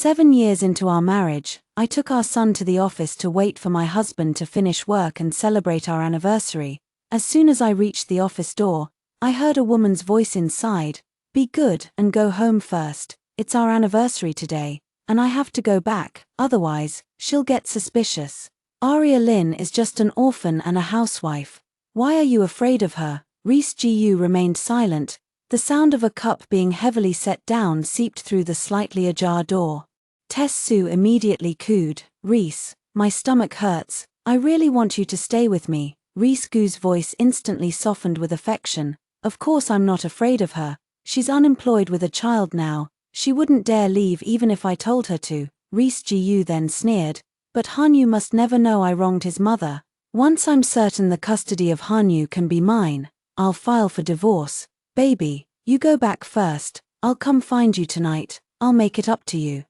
7 years into our marriage, I took our son to the office to wait for my husband to finish work and celebrate our anniversary. As soon as I reached the office door, I heard a woman's voice inside. "Be good and go home first. It's our anniversary today, and I have to go back, otherwise, she'll get suspicious. Aria Lynn is just an orphan and a housewife. Why are you afraid of her?" Reese Gu remained silent. The sound of a cup being heavily set down seeped through the slightly ajar door. Tess Sue immediately cooed, "Reese, my stomach hurts. I really want you to stay with me." Reese Gu's voice instantly softened with affection. "Of course I'm not afraid of her. She's unemployed with a child now. She wouldn't dare leave even if I told her to." Reese Gu then sneered, "But Hanyu must never know I wronged his mother. Once I'm certain the custody of Hanyu can be mine, I'll file for divorce. Baby, you go back first. I'll come find you tonight. I'll make it up to you."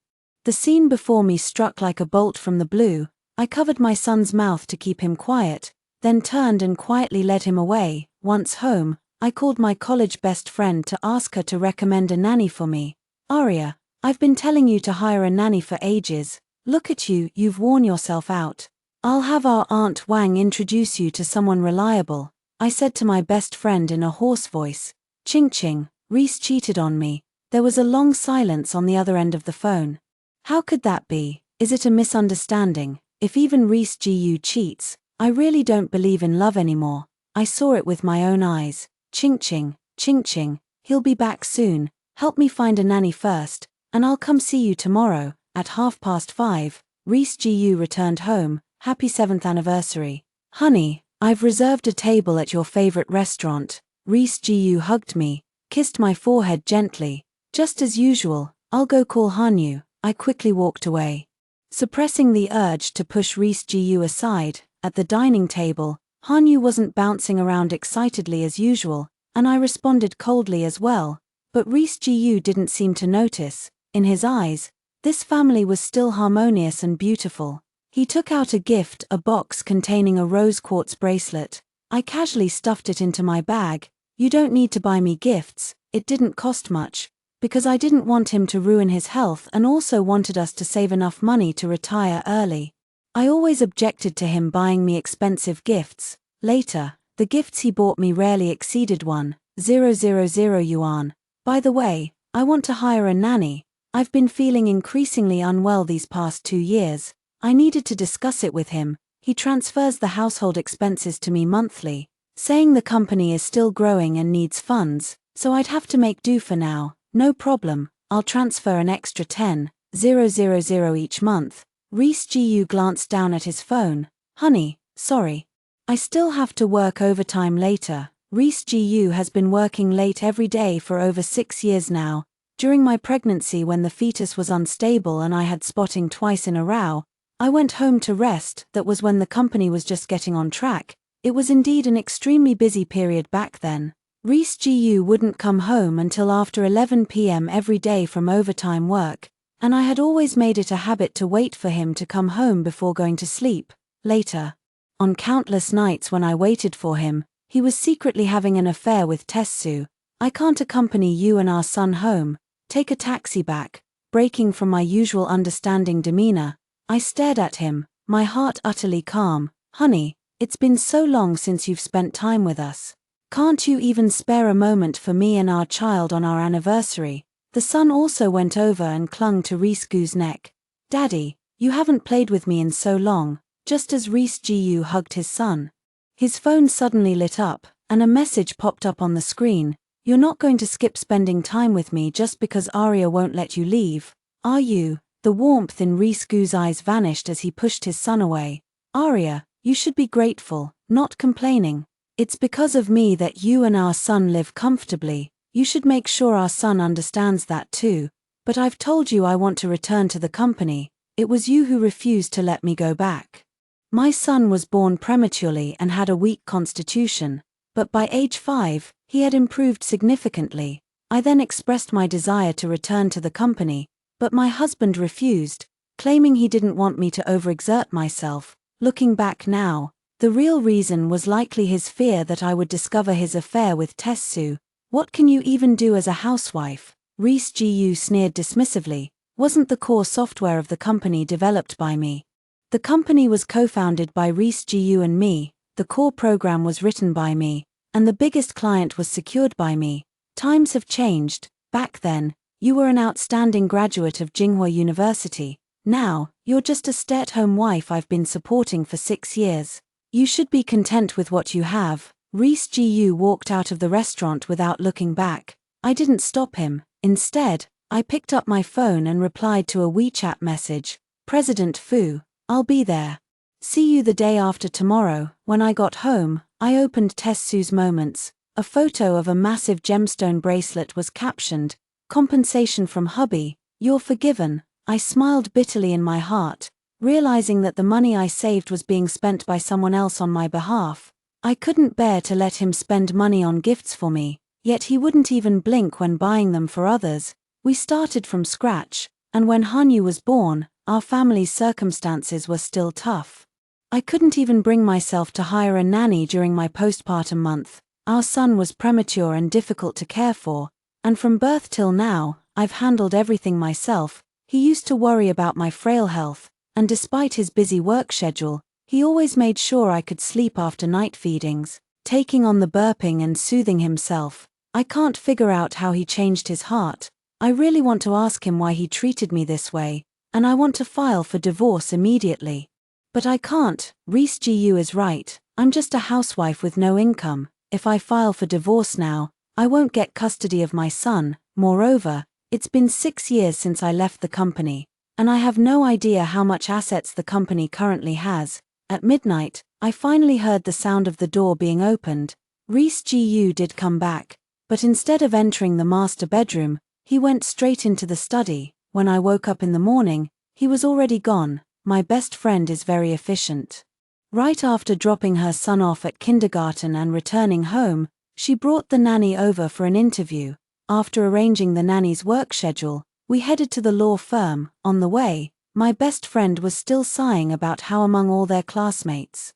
The scene before me struck like a bolt from the blue. I covered my son's mouth to keep him quiet, then turned and quietly led him away. Once home, I called my college best friend to ask her to recommend a nanny for me. "Aria, I've been telling you to hire a nanny for ages. Look at you, you've worn yourself out. I'll have our Aunt Wang introduce you to someone reliable," I said to my best friend in a hoarse voice. Ching ching, Reese cheated on me. There was a long silence on the other end of the phone. How could that be? Is it a misunderstanding? If even Reese Gu cheats, I really don't believe in love anymore. I saw it with my own eyes. Ching ching, he'll be back soon. Help me find a nanny first, and I'll come see you tomorrow, at 5:30. Reese Gu returned home. "Happy 7th anniversary. Honey, I've reserved a table at your favorite restaurant." Reese Gu hugged me, kissed my forehead gently. "Just as usual, I'll go call Hanyu." I quickly walked away, suppressing the urge to push Reese Gu aside. At the dining table, Hanyu wasn't bouncing around excitedly as usual, and I responded coldly as well. But Reese Gu didn't seem to notice. In his eyes, this family was still harmonious and beautiful. He took out a gift, a box containing a rose quartz bracelet. I casually stuffed it into my bag. "You don't need to buy me gifts, it didn't cost much," because I didn't want him to ruin his health and also wanted us to save enough money to retire early. I always objected to him buying me expensive gifts. Later, the gifts he bought me rarely exceeded 1,000 yuan. "By the way, I want to hire a nanny. I've been feeling increasingly unwell these past 2 years. I needed to discuss it with him. He transfers the household expenses to me monthly, saying the company is still growing and needs funds, so I'd have to make do for now." "No problem, I'll transfer an extra 10,000 each month." Reese Gu glanced down at his phone. "Honey, sorry. I still have to work overtime later." Reese Gu has been working late every day for over 6 years now. During my pregnancy, when the fetus was unstable and I had spotting twice in a row, I went home to rest. That was when the company was just getting on track. It was indeed an extremely busy period back then. Reese Gu wouldn't come home until after 11 p.m. every day from overtime work, and I had always made it a habit to wait for him to come home before going to sleep. Later, on countless nights when I waited for him, he was secretly having an affair with Tess Sue. "I can't accompany you and our son home. Take a taxi back." Breaking from my usual understanding demeanor, I stared at him, my heart utterly calm. "Honey, it's been so long since you've spent time with us. Can't you even spare a moment for me and our child on our anniversary?" The son also went over and clung to Reese Gu's neck. "Daddy, you haven't played with me in so long." Just as Reese Gu hugged his son, his phone suddenly lit up, and a message popped up on the screen. "You're not going to skip spending time with me just because Aria won't let you leave, are you?" The warmth in Reese Gu's eyes vanished as he pushed his son away. "Aria, you should be grateful, not complaining. It's because of me that you and our son live comfortably. You should make sure our son understands that too. But I've told you I want to return to the company. It was you who refused to let me go back." My son was born prematurely and had a weak constitution, but by age 5, he had improved significantly. I then expressed my desire to return to the company, but my husband refused, claiming he didn't want me to overexert myself. Looking back now, the real reason was likely his fear that I would discover his affair with Tess Sue. "What can you even do as a housewife?" Reese Gu sneered dismissively. wasn't the core software of the company developed by me. The company was co-founded by Reese Gu and me, the core program was written by me, and the biggest client was secured by me. Times have changed. Back then, you were an outstanding graduate of Tsinghua University. Now, you're just a stay-at-home wife I've been supporting for 6 years. You should be content with what you have. Reese Gu walked out of the restaurant without looking back. I didn't stop him. Instead, I picked up my phone and replied to a WeChat message. President Fu, I'll be there. See you the day after tomorrow. When I got home, I opened Tess Sue's Moments. A photo of a massive gemstone bracelet was captioned, "Compensation from hubby, you're forgiven." I smiled bitterly in my heart, realizing that the money I saved was being spent by someone else on my behalf. I couldn't bear to let him spend money on gifts for me, yet he wouldn't even blink when buying them for others. We started from scratch, and when Hanyu was born, our family's circumstances were still tough. I couldn't even bring myself to hire a nanny during my postpartum month. Our son was premature and difficult to care for, and from birth till now, I've handled everything myself. He used to worry about my frail health, and despite his busy work schedule, he always made sure I could sleep after night feedings, taking on the burping and soothing himself. I can't figure out how he changed his heart. I really want to ask him why he treated me this way, and I want to file for divorce immediately. But I can't. Reese Gu is right. I'm just a housewife with no income. If I file for divorce now, I won't get custody of my son. Moreover, it's been 6 years since I left the company, and I have no idea how much assets the company currently has. At midnight, I finally heard the sound of the door being opened. Reese Gu did come back, but instead of entering the master bedroom, he went straight into the study. When I woke up in the morning, he was already gone. My best friend is very efficient. Right after dropping her son off at kindergarten and returning home, she brought the nanny over for an interview. After arranging the nanny's work schedule, we headed to the law firm. On the way, my best friend was still sighing about how among all their classmates,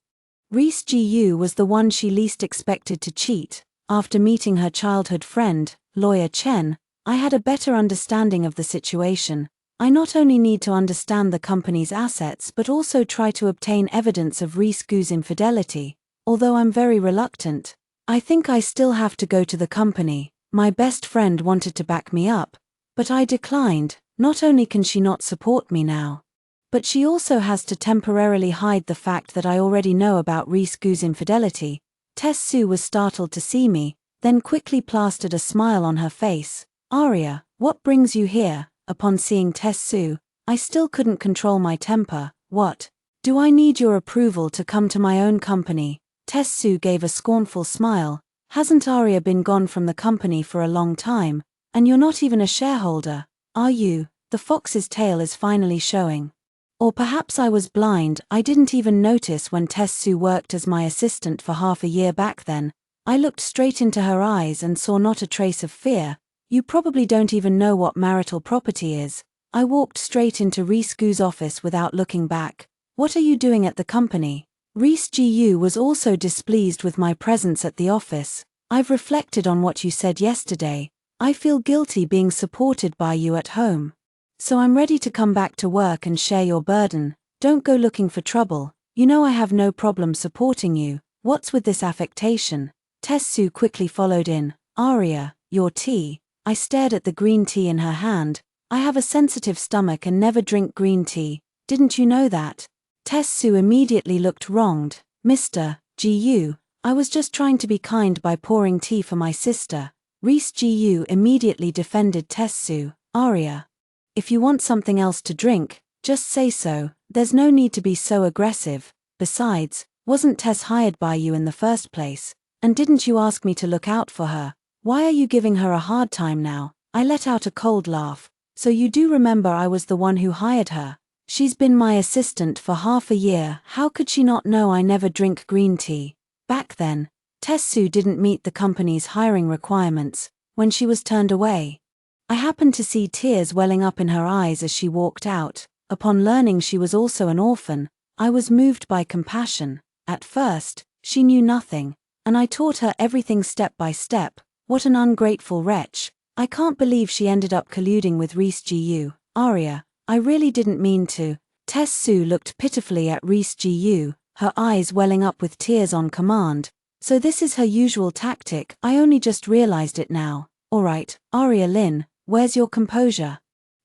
Reese Gu was the one she least expected to cheat. After meeting her childhood friend, lawyer Chen, I had a better understanding of the situation. I not only need to understand the company's assets but also try to obtain evidence of Reese Gu's infidelity. Although I'm very reluctant, I think I still have to go to the company. My best friend wanted to back me up, but I declined. Not only can she not support me now, but she also has to temporarily hide the fact that I already know about Reese Gu's infidelity. Tess Sue was startled to see me, then quickly plastered a smile on her face. "Aria, what brings you here?" Upon seeing Tess Sue, I still couldn't control my temper. "What? Do I need your approval to come to my own company?" Tess Sue gave a scornful smile. "Hasn't Aria been gone from the company for a long time, and you're not even a shareholder, are you?" The fox's tail is finally showing. Or perhaps I was blind. I didn't even notice when Tess Sue worked as my assistant for half a year back then. I looked straight into her eyes and saw not a trace of fear. "You probably don't even know what marital property is." I walked straight into Reese Gu's office without looking back. "What are you doing at the company?" Reese Gu was also displeased with my presence at the office. "I've reflected on what you said yesterday. I feel guilty being supported by you at home. So I'm ready to come back to work and share your burden. Don't go looking for trouble. You know I have no problem supporting you. What's with this affectation?" Tess Sue quickly followed in. "Aria, your tea." I stared at the green tea in her hand. "I have a sensitive stomach and never drink green tea. Didn't you know that?" Tess Sue immediately looked wronged. "Mr. Gu, I was just trying to be kind by pouring tea for my sister." Reese Gu immediately defended Tess Sue. "Aria, if you want something else to drink, just say so. There's no need to be so aggressive. Besides, wasn't Tess hired by you in the first place? And didn't you ask me to look out for her? Why are you giving her a hard time now?" I let out a cold laugh. "So you do remember I was the one who hired her? She's been my assistant for half a year. How could she not know I never drink green tea?" Back then, Tess Sue didn't meet the company's hiring requirements. When she was turned away, I happened to see tears welling up in her eyes as she walked out. Upon learning she was also an orphan, I was moved by compassion. At first, she knew nothing, and I taught her everything step by step. What an ungrateful wretch. I can't believe she ended up colluding with Reese Gu. Aria, I really didn't mean to. Tess Sue looked pitifully at Reese Gu, her eyes welling up with tears on command. So this is her usual tactic. I only just realized it now. Alright, Aria Lynn, where's your composure?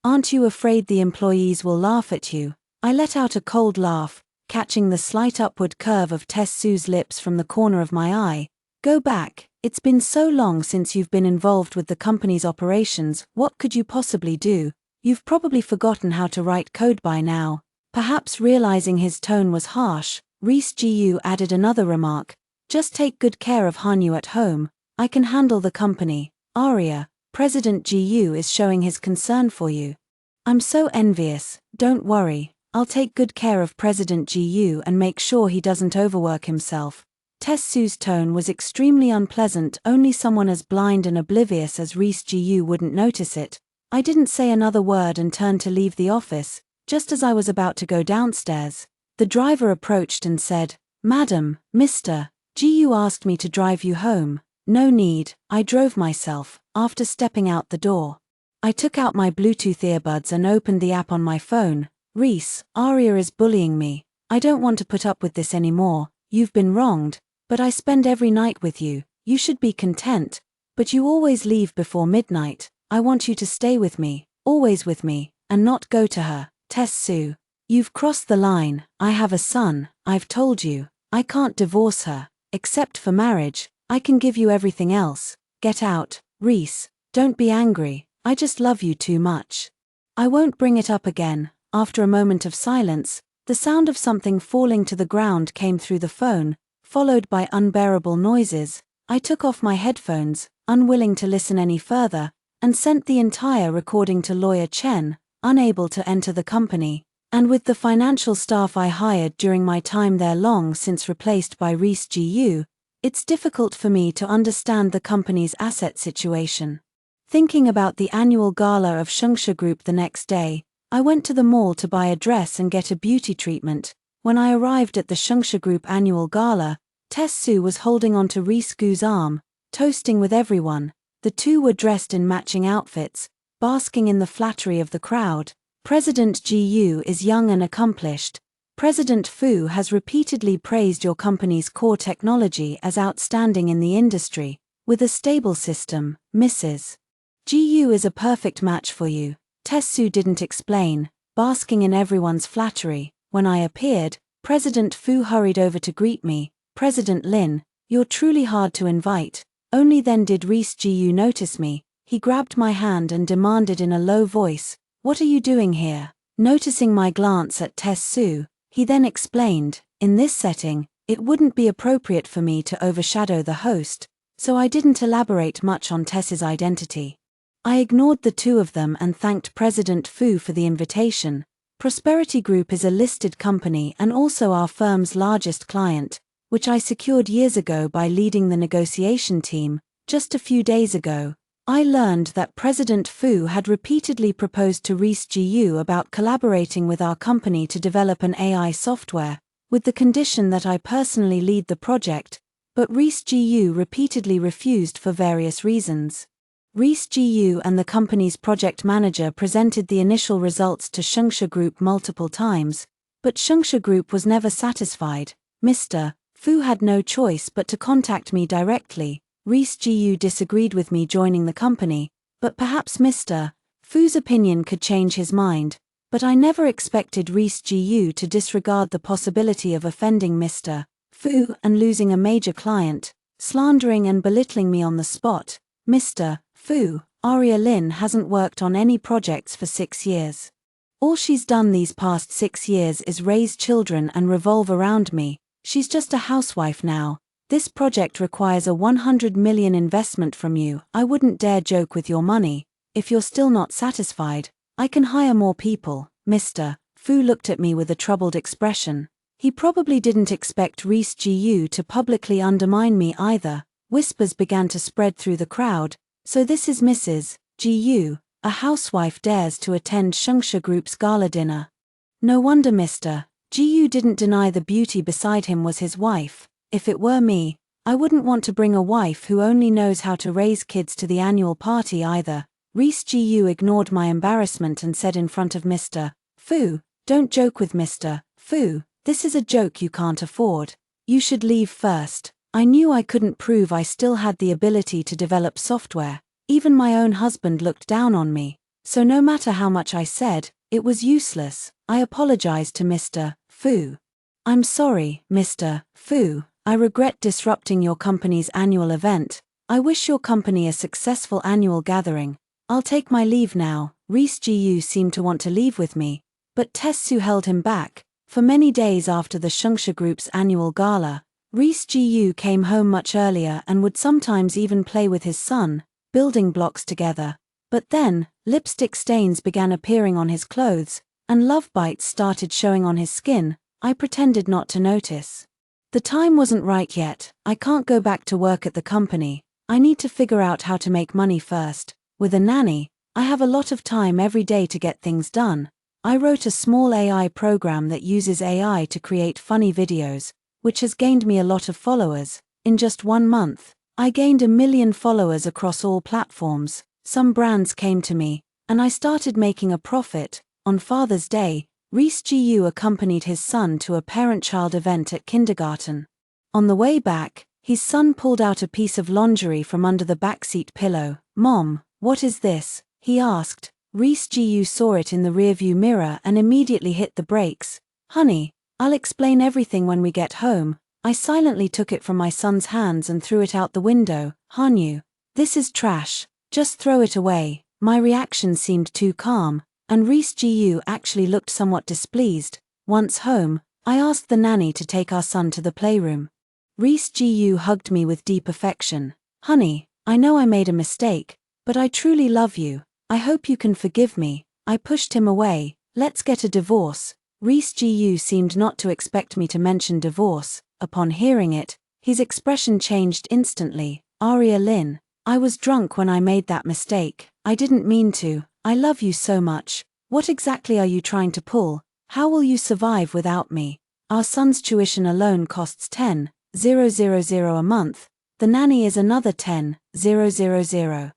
Aren't you afraid the employees will laugh at you? I let out a cold laugh, catching the slight upward curve of Tess Sue's lips from the corner of my eye. Go back, it's been so long since you've been involved with the company's operations, what could you possibly do? You've probably forgotten how to write code by now. Perhaps realizing his tone was harsh, Reese Gu added another remark. Just take good care of Hanyu at home. I can handle the company. Aria, President Gu is showing his concern for you. I'm so envious. Don't worry, I'll take good care of President Gu and make sure he doesn't overwork himself. Tess Sue's tone was extremely unpleasant. Only someone as blind and oblivious as Reese Gu wouldn't notice it. I didn't say another word and turned to leave the office. Just as I was about to go downstairs, the driver approached and said, Madam, Mr. Gu asked me to drive you home. No need, I drove myself. After stepping out the door, I took out my Bluetooth earbuds and opened the app on my phone. Reese, Aria is bullying me. I don't want to put up with this anymore. You've been wronged, but I spend every night with you. You should be content. But you always leave before midnight. I want you to stay with me, always with me, and not go to her. Tess Sue, you've crossed the line. I have a son, I've told you. I can't divorce her. Except for marriage, I can give you everything else. Get out. Reese, don't be angry. I just love you too much. I won't bring it up again. After a moment of silence, the sound of something falling to the ground came through the phone, followed by unbearable noises. I took off my headphones, unwilling to listen any further, and sent the entire recording to Lawyer Chen, unable to enter the company. And with the financial staff I hired during my time there long since replaced by Reese Gu, it's difficult for me to understand the company's asset situation. Thinking about the annual gala of Shengshi Group the next day, I went to the mall to buy a dress and get a beauty treatment. When I arrived at the Shengshi Group annual gala, Tess Sue was holding onto Reese Gu's arm, toasting with everyone. The two were dressed in matching outfits, basking in the flattery of the crowd. President Gu is young and accomplished. President Fu has repeatedly praised your company's core technology as outstanding in the industry. With a stable system, Mrs. Gu is a perfect match for you. Tess Sue didn't explain, basking in everyone's flattery. When I appeared, President Fu hurried over to greet me. President Lin, you're truly hard to invite. Only then did Reese Gu notice me. He grabbed my hand and demanded in a low voice, "What are you doing here?" Noticing my glance at Tess Sue, he then explained, "In this setting, it wouldn't be appropriate for me to overshadow the host, so I didn't elaborate much on Tess's identity." I ignored the two of them and thanked President Fu for the invitation. Prosperity Group is a listed company and also our firm's largest client, which I secured years ago by leading the negotiation team. Just a few days ago, I learned that President Fu had repeatedly proposed to Reese Gu about collaborating with our company to develop an AI software, with the condition that I personally lead the project, but Reese Gu repeatedly refused for various reasons. Reese Gu and the company's project manager presented the initial results to Shengshi Group multiple times, but Shengshi Group was never satisfied. Mr. Fu had no choice but to contact me directly. Reese Gu disagreed with me joining the company, but perhaps Mr. Fu's opinion could change his mind. But I never expected Reese Gu to disregard the possibility of offending Mr. Fu and losing a major client, slandering and belittling me on the spot. Mr. Fu, Aria Lin hasn't worked on any projects for 6 years. All she's done these past 6 years is raise children and revolve around me. She's just a housewife now. This project requires a 100 million investment from you. I wouldn't dare joke with your money. If you're still not satisfied, I can hire more people. Mr. Fu looked at me with a troubled expression. He probably didn't expect Reese Gu to publicly undermine me either. Whispers began to spread through the crowd. So this is Mrs. Gu, a housewife dares to attend Shengshi Group's gala dinner. No wonder Mr. Gu didn't deny the beauty beside him was his wife. If it were me, I wouldn't want to bring a wife who only knows how to raise kids to the annual party either. Reese Gu ignored my embarrassment and said in front of Mr. Fu, "Don't joke with Mr. Fu, this is a joke you can't afford. You should leave first." I knew I couldn't prove I still had the ability to develop software. Even my own husband looked down on me. So no matter how much I said, it was useless. I apologized to Mr. Fu. "I'm sorry, Mr. Fu. I regret disrupting your company's annual event. I wish your company a successful annual gathering. I'll take my leave now." Reese Gu seemed to want to leave with me, but Tessu held him back. For many days after the Shungsha Group's annual gala, Reese Gu came home much earlier and would sometimes even play with his son, building blocks together. But then, lipstick stains began appearing on his clothes, and love bites started showing on his skin. I pretended not to notice. "The time wasn't right yet. I can't go back to work at the company. I need to figure out how to make money first. With a nanny, I have a lot of time every day to get things done." I wrote a small AI program that uses AI to create funny videos, which has gained me a lot of followers. In just 1 month, I gained 1 million followers across all platforms. Some brands came to me, and I started making a profit. On Father's Day, Reese Gu accompanied his son to a parent-child event at kindergarten. On the way back, his son pulled out a piece of lingerie from under the backseat pillow. "Mom, what is this?" he asked. Reese Gu saw it in the rearview mirror and immediately hit the brakes. "Honey, I'll explain everything when we get home." I silently took it from my son's hands and threw it out the window. "Hanyu, this is trash. Just throw it away." My reaction seemed too calm, and Reese Gu actually looked somewhat displeased. Once home, I asked the nanny to take our son to the playroom. Reese Gu hugged me with deep affection. "Honey, I know I made a mistake, but I truly love you. I hope you can forgive me." I pushed him away. "Let's get a divorce." Reese Gu seemed not to expect me to mention divorce. Upon hearing it, his expression changed instantly. "Aria Lin, I was drunk when I made that mistake. I didn't mean to. I love you so much. What exactly are you trying to pull? How will you survive without me? Our son's tuition alone costs 10,000 a month. The nanny is another 10,000.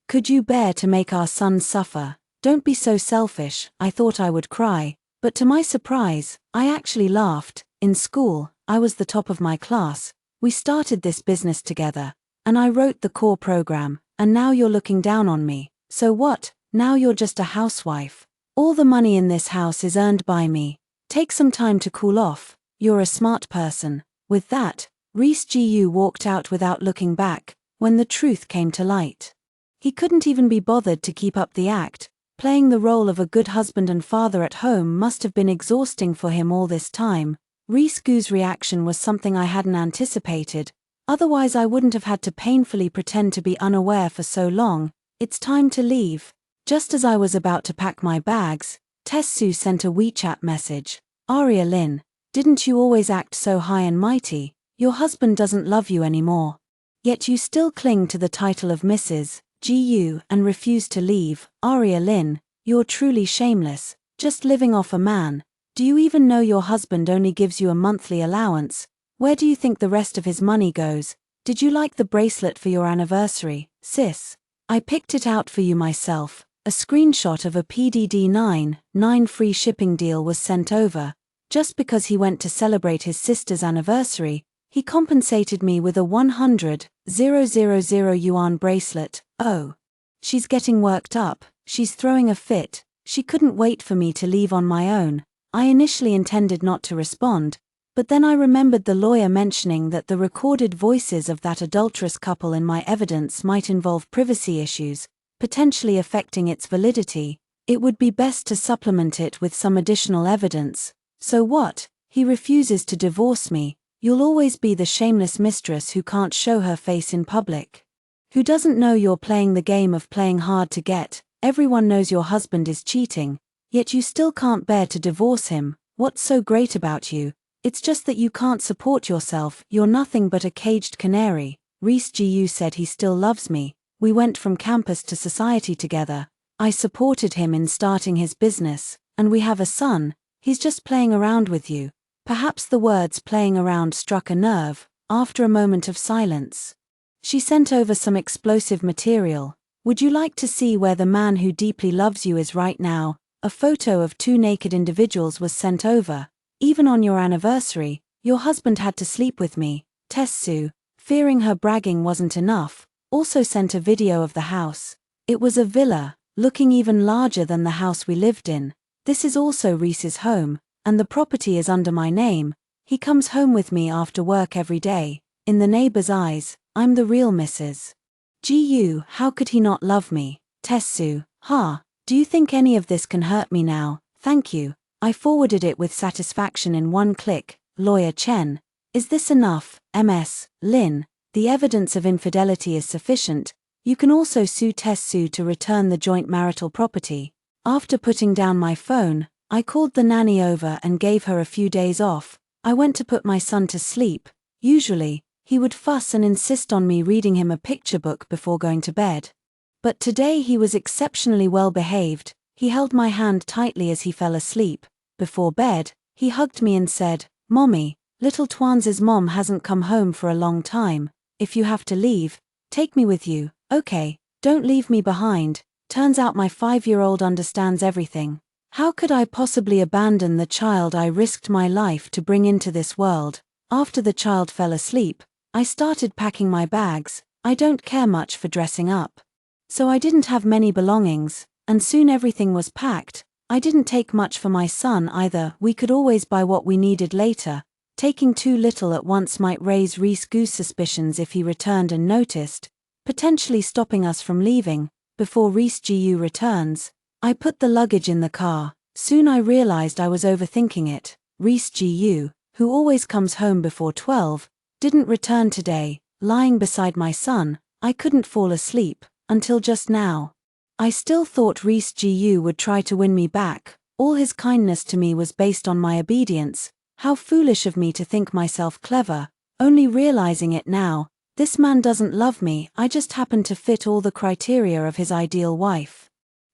Could you bear to make our son suffer? Don't be so selfish." I thought I would cry, but to my surprise, I actually laughed. In school, I was the top of my class. We started this business together, and I wrote the core program, and now you're looking down on me. So what? Now you're just a housewife. All the money in this house is earned by me. Take some time to cool off. You're a smart person. With that, Reese Gu walked out without looking back. When the truth came to light, he couldn't even be bothered to keep up the act. Playing the role of a good husband and father at home must have been exhausting for him all this time. Reese Gu's reaction was something I hadn't anticipated. Otherwise I wouldn't have had to painfully pretend to be unaware for so long. "It's time to leave." Just as I was about to pack my bags, Tessu sent a WeChat message. "Aria Lin, didn't you always act so high and mighty? Your husband doesn't love you anymore. Yet you still cling to the title of Mrs. Gu and refuse to leave. Aria Lin, you're truly shameless, just living off a man. Do you even know your husband only gives you a monthly allowance? Where do you think the rest of his money goes? Did you like the bracelet for your anniversary, sis? I picked it out for you myself." A screenshot of a PDD9 free shipping deal was sent over. Just because he went to celebrate his sister's anniversary, he compensated me with a 100,000 yuan bracelet. Oh. She's getting worked up, she's throwing a fit, she couldn't wait for me to leave on my own. I initially intended not to respond, but then I remembered the lawyer mentioning that the recorded voices of that adulterous couple in my evidence might involve privacy issues, potentially affecting its validity. It would be best to supplement it with some additional evidence. "So what? He refuses to divorce me. You'll always be the shameless mistress who can't show her face in public. Who doesn't know you're playing the game of playing hard to get. Everyone knows your husband is cheating, yet you still can't bear to divorce him. What's so great about you? It's just that you can't support yourself. You're nothing but a caged canary." Reese Gu said he still loves me. We went from campus to society together. I supported him in starting his business, and we have a son. He's just playing around with you. Perhaps the words "playing around" struck a nerve. After a moment of silence, she sent over some explosive material. Would you like to see where the man who deeply loves you is right now? A photo of two naked individuals was sent over. Even on your anniversary, your husband had to sleep with me. Tessu, fearing her bragging wasn't enough, also sent a video of the house. It was a villa, looking even larger than the house we lived in. This is also Reese's home, and the property is under my name. He comes home with me after work every day. In the neighbor's eyes, I'm the real Mrs. Gu. How could he not love me? Tessu, do you think any of this can hurt me now? Thank you. I forwarded it with satisfaction in one click. Lawyer Chen. Is this enough? MS. Lin. The evidence of infidelity is sufficient. You can also sue Tessu to return the joint marital property. After putting down my phone, I called the nanny over and gave her a few days off. I went to put my son to sleep. Usually, he would fuss and insist on me reading him a picture book before going to bed. But today he was exceptionally well behaved. He held my hand tightly as he fell asleep. Before bed, he hugged me and said, "Mommy, little Twans's mom hasn't come home for a long time. If you have to leave, take me with you, okay? Don't leave me behind." Turns out my 5-year-old understands everything. How could I possibly abandon the child I risked my life to bring into this world? After the child fell asleep, I started packing my bags. I don't care much for dressing up. So I didn't have many belongings, and soon everything was packed. I didn't take much for my son either. We could always buy what we needed later. Taking too little at once might raise Reese Goo's suspicions if he returned and noticed, potentially stopping us from leaving. Before Reese Gu returns, I put the luggage in the car. Soon I realized I was overthinking it. Reese Gu, who always comes home before 12, didn't return today. Lying beside my son, I couldn't fall asleep, until just now. I still thought Reese Gu would try to win me back. All his kindness to me was based on my obedience. How foolish of me to think myself clever, only realizing it now. This man doesn't love me, I just happen to fit all the criteria of his ideal wife.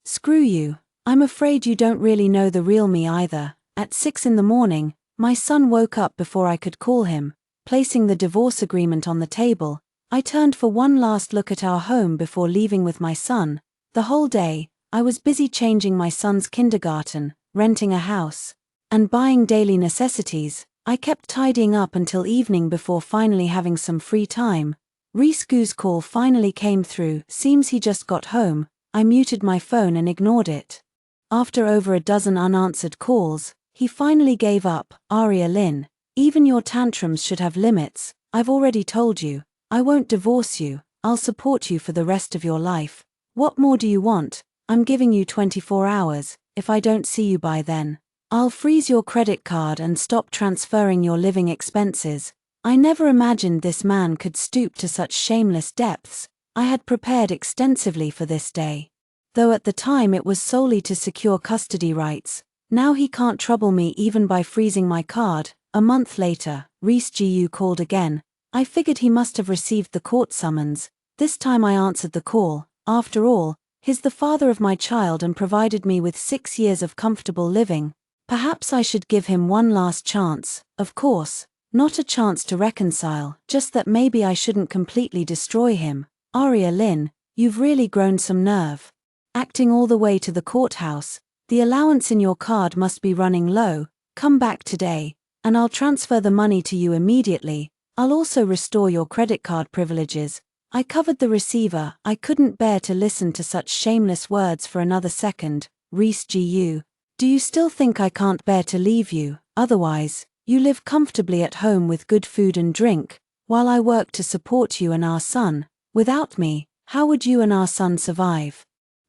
Screw you. I'm afraid you don't really know the real me either. At 6 in the morning, my son woke up before I could call him. Placing the divorce agreement on the table, I turned for one last look at our home before leaving with my son. The whole day, I was busy changing my son's kindergarten, renting a house, and buying daily necessities. I kept tidying up until evening before finally having some free time. Reese Goo's call finally came through. Seems he just got home. I muted my phone and ignored it. After over a dozen unanswered calls, he finally gave up. Aria Lin. Even your tantrums should have limits. I've already told you. I won't divorce you. I'll support you for the rest of your life. What more do you want? I'm giving you 24 hours. If I don't see you by then, I'll freeze your credit card and stop transferring your living expenses. I never imagined this man could stoop to such shameless depths. I had prepared extensively for this day, though at the time it was solely to secure custody rights. Now he can't trouble me even by freezing my card. A month later, Reese Gu called again. I figured he must have received the court summons. This time I answered the call. After all, he's the father of my child and provided me with 6 years of comfortable living. Perhaps I should give him one last chance. Of course, not a chance to reconcile, just that maybe I shouldn't completely destroy him. Aria Lin, you've really grown some nerve. Acting all the way to the courthouse. The allowance in your card must be running low. Come back today, and I'll transfer the money to you immediately. I'll also restore your credit card privileges. I covered the receiver. I couldn't bear to listen to such shameless words for another second. Reese Gu. Do you still think I can't bear to leave you? Otherwise, you live comfortably at home with good food and drink, while I work to support you and our son. Without me, how would you and our son survive?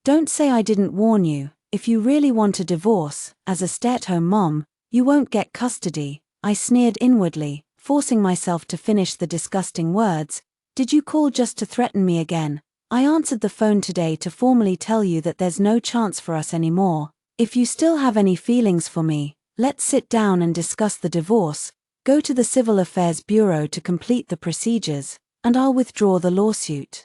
Don't say I didn't warn you. If you really want a divorce, as a stay-at-home mom, you won't get custody. I sneered inwardly, forcing myself to finish the disgusting words. Did you call just to threaten me again? I answered the phone today to formally tell you that there's no chance for us anymore. If you still have any feelings for me, let's sit down and discuss the divorce. Go to the Civil Affairs Bureau to complete the procedures, and I'll withdraw the lawsuit.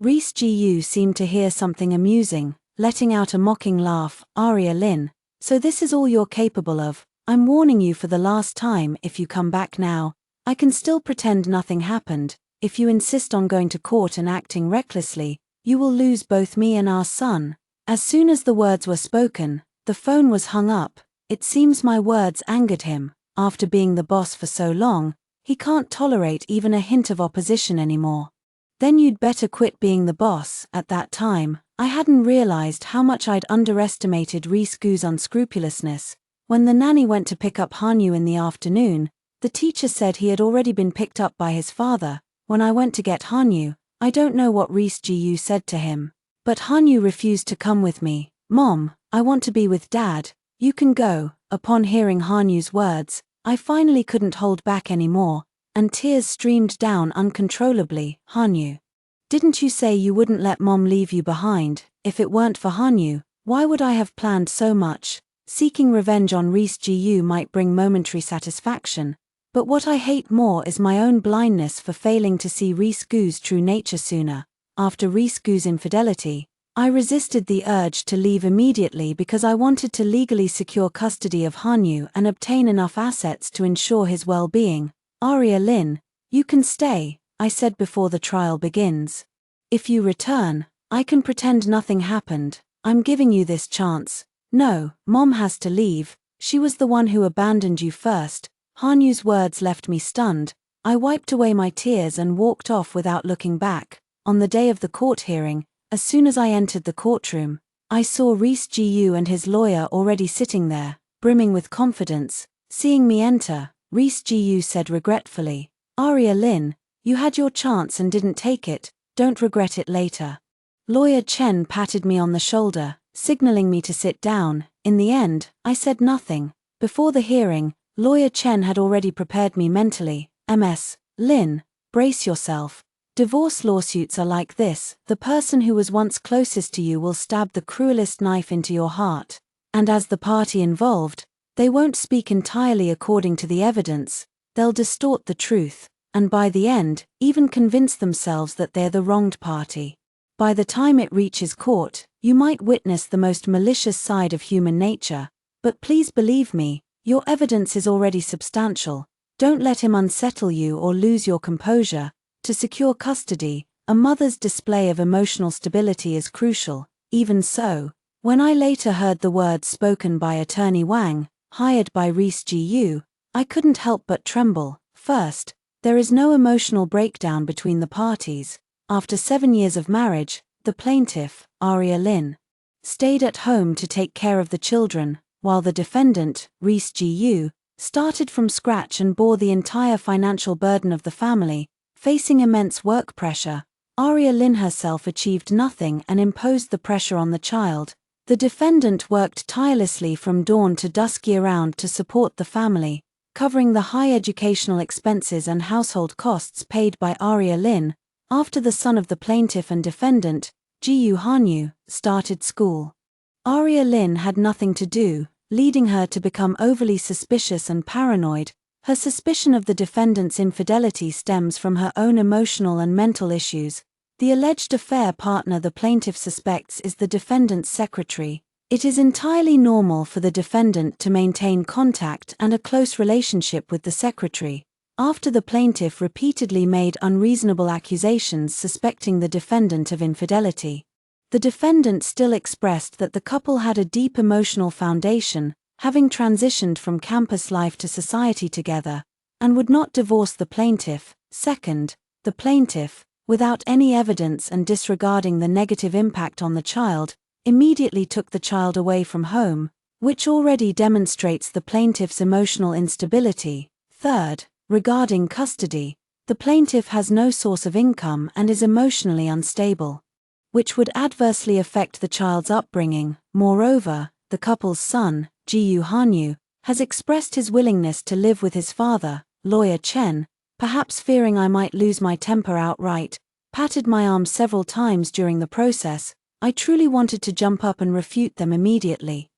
Reese Gu seemed to hear something amusing, letting out a mocking laugh. Aria Lin, so this is all you're capable of? I'm warning you for the last time. If you come back now, I can still pretend nothing happened. If you insist on going to court and acting recklessly, you will lose both me and our son." As soon as the words were spoken, the phone was hung up. It seems my words angered him. After being the boss for so long, he can't tolerate even a hint of opposition anymore. "Then you'd better quit being the boss." At that time, I hadn't realized how much I'd underestimated Reese-Gu's unscrupulousness. When the nanny went to pick up Hanyu in the afternoon, the teacher said he had already been picked up by his father. When I went to get Hanyu, I don't know what Reese-Gu said to him, but Hanyu refused to come with me. "Mom, I want to be with Dad. You can go." Upon hearing Hanyu's words, I finally couldn't hold back anymore, and tears streamed down uncontrollably. "Hanyu, didn't you say you wouldn't let Mom leave you behind? If it weren't for Hanyu, why would I have planned so much?" Seeking revenge on Reese-Gu might bring momentary satisfaction, but what I hate more is my own blindness for failing to see Reese-Gu's true nature sooner. After Reese-Gu's infidelity, I resisted the urge to leave immediately because I wanted to legally secure custody of Hanyu and obtain enough assets to ensure his well-being. "Arya Lin, you can stay," I said before the trial begins. "If you return, I can pretend nothing happened. I'm giving you this chance." "No, Mom has to leave. She was the one who abandoned you first." Hanyu's words left me stunned. I wiped away my tears and walked off without looking back. On the day of the court hearing, as soon as I entered the courtroom, I saw Reese-Gu and his lawyer already sitting there, brimming with confidence. Seeing me enter, Reese-Gu said regretfully, "Arya Lin, you had your chance and didn't take it. Don't regret it later." Lawyer Chen patted me on the shoulder, signaling me to sit down. In the end, I said nothing. Before the hearing, Lawyer Chen had already prepared me mentally. "Ms. Lin, brace yourself. Divorce lawsuits are like this. The person who was once closest to you will stab the cruelest knife into your heart. And as the party involved, they won't speak entirely according to the evidence. They'll distort the truth, and by the end, even convince themselves that they're the wronged party. By the time it reaches court, you might witness the most malicious side of human nature. But please believe me, your evidence is already substantial. Don't let him unsettle you or lose your composure. To secure custody, a mother's display of emotional stability is crucial." Even so, when I later heard the words spoken by Attorney Wang, hired by Reese-Gu, I couldn't help but tremble. First, there is no emotional breakdown between the parties. After 7 years of marriage, the plaintiff, Arya Lin, stayed at home to take care of the children, while the defendant, Reese-Gu, started from scratch and bore the entire financial burden of the family. Facing immense work pressure, Arya Lin herself achieved nothing and imposed the pressure on the child. The defendant worked tirelessly from dawn to dusk year-round to support the family, covering the high educational expenses and household costs paid by Arya Lin. After the son of the plaintiff and defendant, Jiyu Hanyu, started school, Arya Lin had nothing to do, leading her to become overly suspicious and paranoid. Her suspicion of the defendant's infidelity stems from her own emotional and mental issues. The alleged affair partner the plaintiff suspects is the defendant's secretary. It is entirely normal for the defendant to maintain contact and a close relationship with the secretary. After the plaintiff repeatedly made unreasonable accusations suspecting the defendant of infidelity, the defendant still expressed that the couple had a deep emotional foundation, having transitioned from campus life to society together, and would not divorce the plaintiff. Second, the plaintiff, without any evidence and disregarding the negative impact on the child, immediately took the child away from home, which already demonstrates the plaintiff's emotional instability. Third, regarding custody, the plaintiff has no source of income and is emotionally unstable, which would adversely affect the child's upbringing. Moreover, the couple's son, Jiyu Hanyu, has expressed his willingness to live with his father. Lawyer Chen, perhaps fearing I might lose my temper outright, patted my arm several times during the process. I truly wanted to jump up and refute them immediately,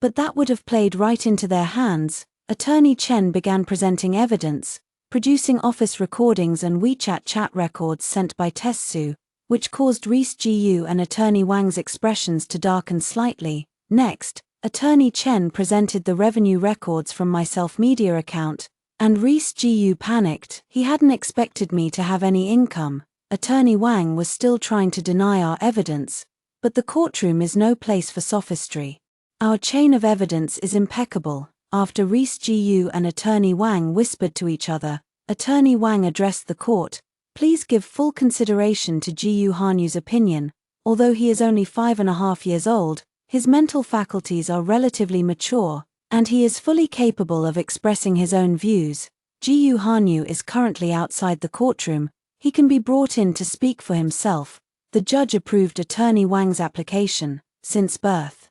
but that would have played right into their hands. Attorney Chen began presenting evidence, producing office recordings and WeChat chat records sent by Tessu, which caused Reese-Gu and Attorney Wang's expressions to darken slightly. Next, Attorney Chen presented the revenue records from my self-media account, and Reese-Gu panicked. He hadn't expected me to have any income. Attorney Wang was still trying to deny our evidence, but the courtroom is no place for sophistry. Our chain of evidence is impeccable. After Reese Gu and Attorney Wang whispered to each other, Attorney Wang addressed the court. Please give full consideration to Gu Hanyu's opinion. Although he is only 5.5 years old, his mental faculties are relatively mature, and he is fully capable of expressing his own views. Gu Hanyu is currently outside the courtroom. He can be brought in to speak for himself. The judge approved Attorney Wang's application. Since birth,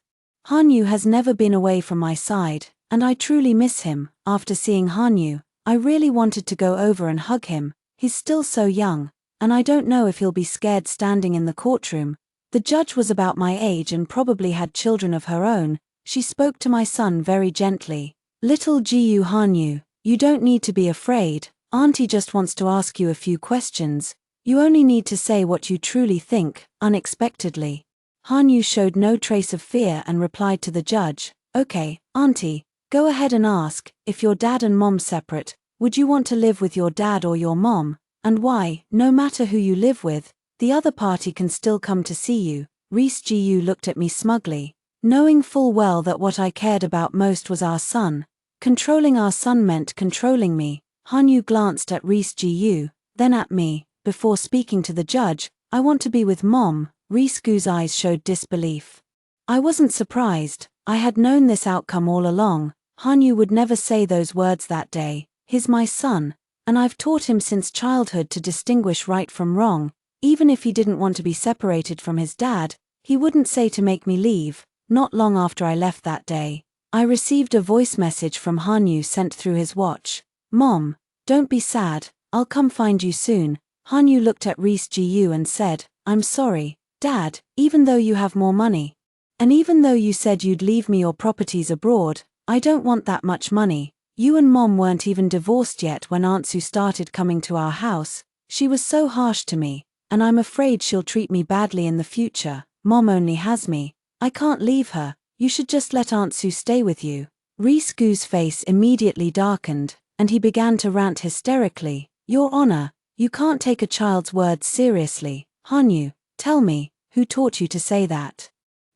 Hanyu has never been away from my side, and I truly miss him. After seeing Hanyu, I really wanted to go over and hug him. He's still so young, and I don't know if he'll be scared standing in the courtroom. The judge was about my age and probably had children of her own. She spoke to my son very gently. Little Gu Hanyu, you don't need to be afraid. Auntie just wants to ask you a few questions. You only need to say what you truly think. Unexpectedly, Hanyu showed no trace of fear and replied to the judge, Okay, Auntie, go ahead and ask, if your dad and mom separate, would you want to live with your dad or your mom, and why? No matter who you live with, the other party can still come to see you. Reese Gu looked at me smugly, knowing full well that what I cared about most was our son. Controlling our son meant controlling me. Hanyu glanced at Reese Gu, then at me. Before speaking to the judge, I want to be with mom. Reese Gu's eyes showed disbelief. I wasn't surprised. I had known this outcome all along. Hanyu would never say those words that day. He's my son, and I've taught him since childhood to distinguish right from wrong. Even if he didn't want to be separated from his dad, he wouldn't say to make me leave. Not long after I left that day, I received a voice message from Hanyu sent through his watch. Mom, don't be sad, I'll come find you soon. Hanyu looked at Reese Gu and said, I'm sorry, Dad, even though you have more money. And even though you said you'd leave me your properties abroad, I don't want that much money. You and Mom weren't even divorced yet when Aunt Sue started coming to our house. She was so harsh to me, and I'm afraid she'll treat me badly in the future. Mom only has me. I can't leave her. You should just let Aunt Sue stay with you. Reese Gu's face immediately darkened, and he began to rant hysterically. Your Honor, you can't take a child's words seriously. Hanyu, tell me, who taught you to say that?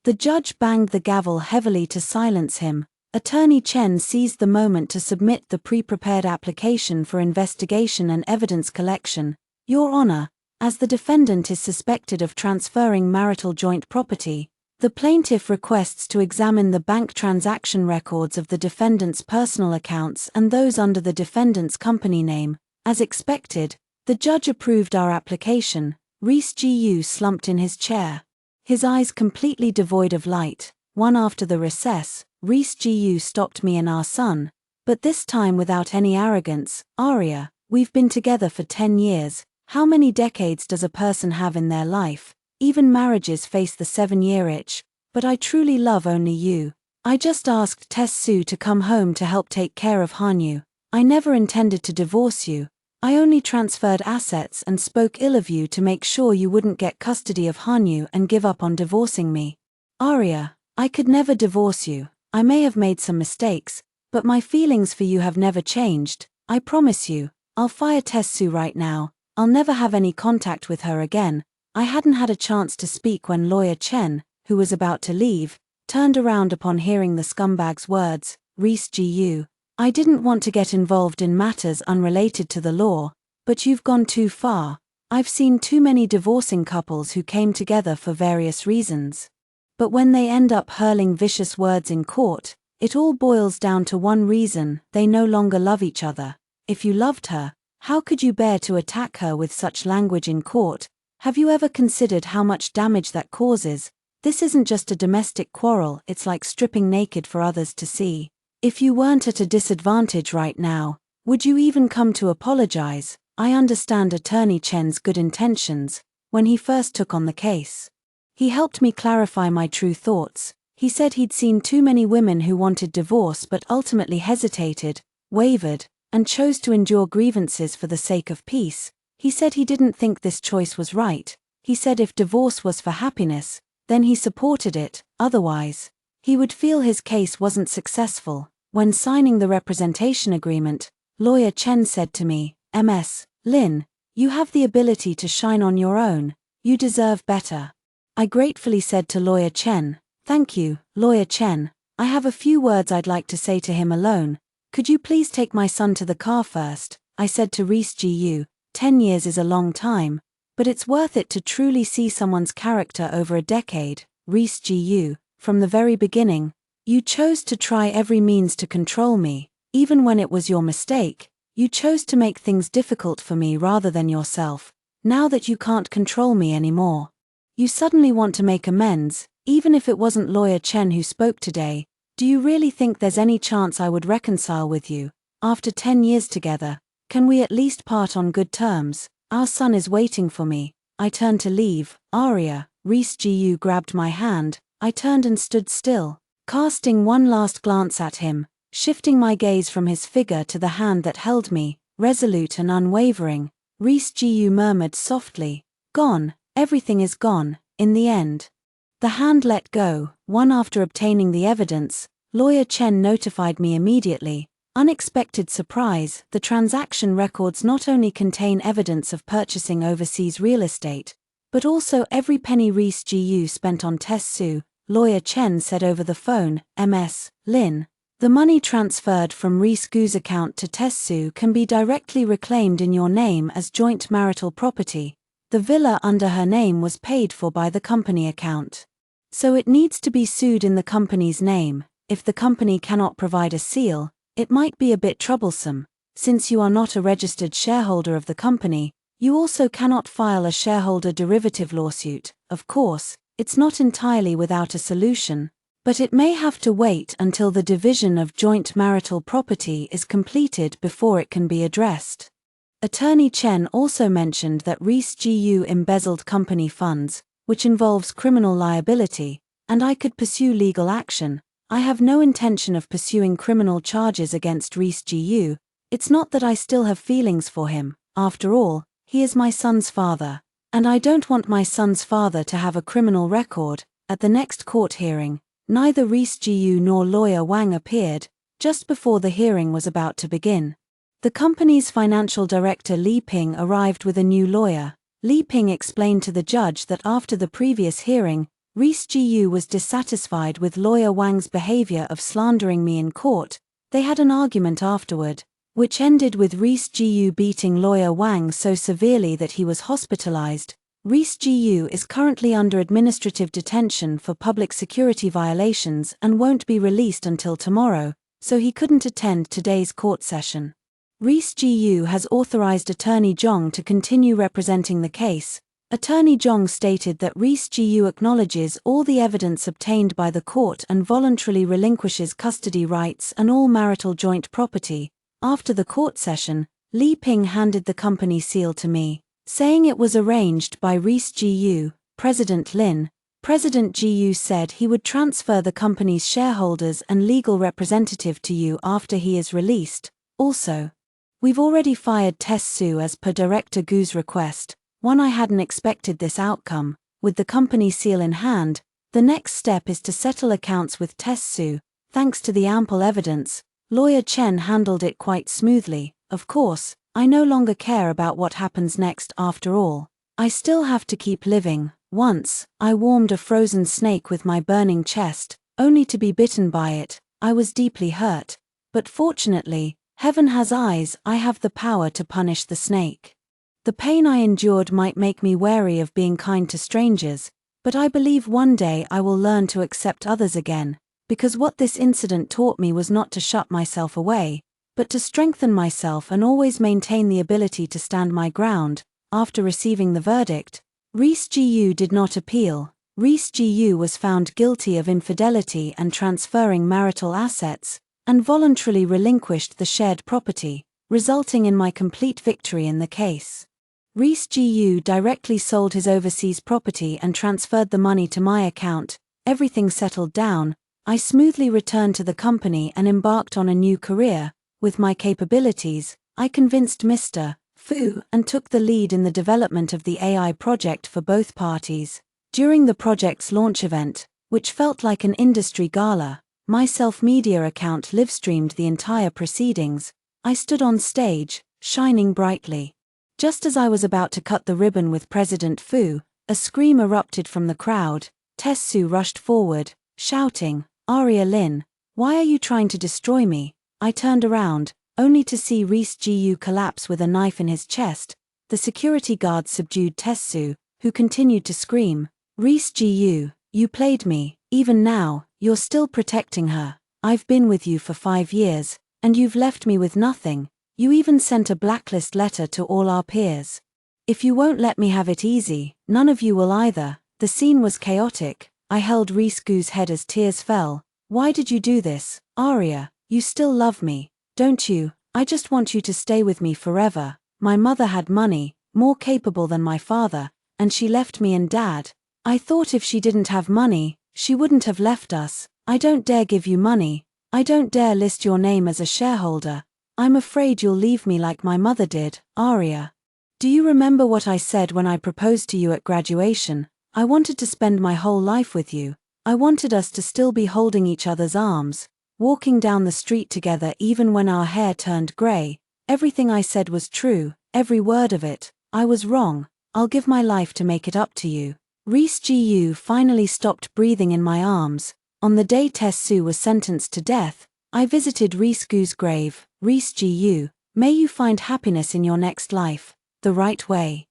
The judge banged the gavel heavily to silence him. Attorney Chen seized the moment to submit the pre-prepared application for investigation and evidence collection. Your Honor, as the defendant is suspected of transferring marital joint property, the plaintiff requests to examine the bank transaction records of the defendant's personal accounts and those under the defendant's company name. As expected, the judge approved our application. Reese Gu slumped in his chair, his eyes completely devoid of light. One after the recess, Reese Gu stopped me and our son, but this time without any arrogance. Arya, we've been together for 10 years. How many decades does a person have in their life? Even marriages face the 7-year itch, but I truly love only you. I just asked Tess Sue to come home to help take care of Hanyu. I never intended to divorce you. I only transferred assets and spoke ill of you to make sure you wouldn't get custody of Hanyu and give up on divorcing me. Arya, I could never divorce you. I may have made some mistakes, but my feelings for you have never changed. I promise you, I'll fire Tess Sue right now. I'll never have any contact with her again. I hadn't had a chance to speak when Lawyer Chen, who was about to leave, turned around upon hearing the scumbag's words. Reese Gu, I didn't want to get involved in matters unrelated to the law, but you've gone too far. I've seen too many divorcing couples who came together for various reasons. But when they end up hurling vicious words in court, it all boils down to one reason: they no longer love each other. If you loved her, how could you bear to attack her with such language in court? Have you ever considered how much damage that causes? This isn't just a domestic quarrel, it's like stripping naked for others to see. If you weren't at a disadvantage right now, would you even come to apologize? I understand Attorney Chen's good intentions. When he first took on the case, he helped me clarify my true thoughts. He said he'd seen too many women who wanted divorce but ultimately hesitated, wavered, and chose to endure grievances for the sake of peace. He said he didn't think this choice was right. He said if divorce was for happiness, then he supported it, otherwise, he would feel his case wasn't successful. When signing the representation agreement, Lawyer Chen said to me, Ms. Lin, You have the ability to shine on your own. You deserve better. I gratefully said to Lawyer Chen, "Thank you, Lawyer Chen. I have a few words I'd like to say to him alone. Could you please take my son to the car first?" I said to Reese Gu. 10 years is a long time, but it's worth it to truly see someone's character over a decade. Reese Gu, from the very beginning, you chose to try every means to control me, even when it was your mistake. You chose to make things difficult for me rather than yourself. Now that you can't control me anymore, you suddenly want to make amends, even if it wasn't Lawyer Chen who spoke today. Do you really think there's any chance I would reconcile with you? After 10 years together, can we at least part on good terms? Our son is waiting for me. I turned to leave. Aria, Reese Gu grabbed my hand. I turned and stood still, casting one last glance at him, shifting my gaze from his figure to the hand that held me, resolute and unwavering. Reese Gu murmured softly, "Gone, everything is gone, in the end." The hand let go. After obtaining the evidence, Lawyer Chen notified me immediately. Unexpected surprise, the transaction records not only contain evidence of purchasing overseas real estate, but also every penny Reese Gu spent on Tess Su. Lawyer Chen said over the phone, "Ms. Lin, the money transferred from Reese Gu's account to Tess Su can be directly reclaimed in your name as joint marital property. The villa under her name was paid for by the company account, so it needs to be sued in the company's name. If the company cannot provide a seal, it might be a bit troublesome. Since you are not a registered shareholder of the company, you also cannot file a shareholder derivative lawsuit. Of course, it's not entirely without a solution, but it may have to wait until the division of joint marital property is completed before it can be addressed." Attorney Chen also mentioned that Reese Gu embezzled company funds, which involves criminal liability, and I could pursue legal action. I have no intention of pursuing criminal charges against Reese Gu. It's not that I still have feelings for him. After all, he is my son's father, and I don't want my son's father to have a criminal record. At the next court hearing, neither Reese Gu nor Lawyer Wang appeared. Just before the hearing was about to begin, the company's financial director Li Ping arrived with a new lawyer. Li Ping explained to the judge that after the previous hearing, Reese Gu was dissatisfied with Lawyer Wang's behavior of slandering me in court. They had an argument afterward, which ended with Reese Gu beating Lawyer Wang so severely that he was hospitalized. Reese Gu is currently under administrative detention for public security violations and won't be released until tomorrow, so he couldn't attend today's court session. Reese Gu has authorized Attorney Zhong to continue representing the case. Attorney Zhong stated that Reese Gu acknowledges all the evidence obtained by the court and voluntarily relinquishes custody rights and all marital joint property. After the court session, Li Ping handed the company seal to me, saying it was arranged by Reese Gu. President Lin. President Gu said he would transfer the company's shareholders and legal representative to you after he is released. Also, we've already fired Tess Su as per Director Gu's request. I hadn't expected this outcome. With the company seal in hand, the next step is to settle accounts with Tess Su. Thanks to the ample evidence, Lawyer Chen handled it quite smoothly. Of course, I no longer care about what happens next after all. I still have to keep living. Once, I warmed a frozen snake with my burning chest, only to be bitten by it. I was deeply hurt. But fortunately, heaven has eyes. I have the power to punish the snake. The pain I endured might make me wary of being kind to strangers, but I believe one day I will learn to accept others again, because what this incident taught me was not to shut myself away, but to strengthen myself and always maintain the ability to stand my ground. After receiving the verdict, Reese Gu did not appeal. Reese Gu was found guilty of infidelity and transferring marital assets, and voluntarily relinquished the shared property, resulting in my complete victory in the case. Reese Gu directly sold his overseas property and transferred the money to my account. Everything settled down. I smoothly returned to the company and embarked on a new career. With my capabilities, I convinced Mr. Fu and took the lead in the development of the AI project for both parties. During the project's launch event, which felt like an industry gala, my self-media account livestreamed the entire proceedings. I stood on stage, shining brightly. Just as I was about to cut the ribbon with President Fu, a scream erupted from the crowd. Tessu rushed forward, shouting, "Arya Lin, why are you trying to destroy me?" I turned around, only to see Reese Gu collapse with a knife in his chest. The security guards subdued Tessu, who continued to scream, "Reese Gu, you played me, even now, you're still protecting her. I've been with you for 5 years, and you've left me with nothing. You even sent a blacklist letter to all our peers. If you won't let me have it easy, none of you will either." The scene was chaotic. I held Reese Gu's head as tears fell. "Why did you do this, Arya? You still love me, don't you? I just want you to stay with me forever. My mother had money, more capable than my father, and she left me and Dad. I thought if she didn't have money, she wouldn't have left us. I don't dare give you money. I don't dare list your name as a shareholder. I'm afraid you'll leave me like my mother did, Arya. Do you remember what I said when I proposed to you at graduation? I wanted to spend my whole life with you. I wanted us to still be holding each other's arms, walking down the street together even when our hair turned gray. Everything I said was true, every word of it. I was wrong. I'll give my life to make it up to you." Reese Gu finally stopped breathing in my arms. On the day Tessu was sentenced to death, I visited Reese Gu's grave. "Reese Gu, may you find happiness in your next life, the right way."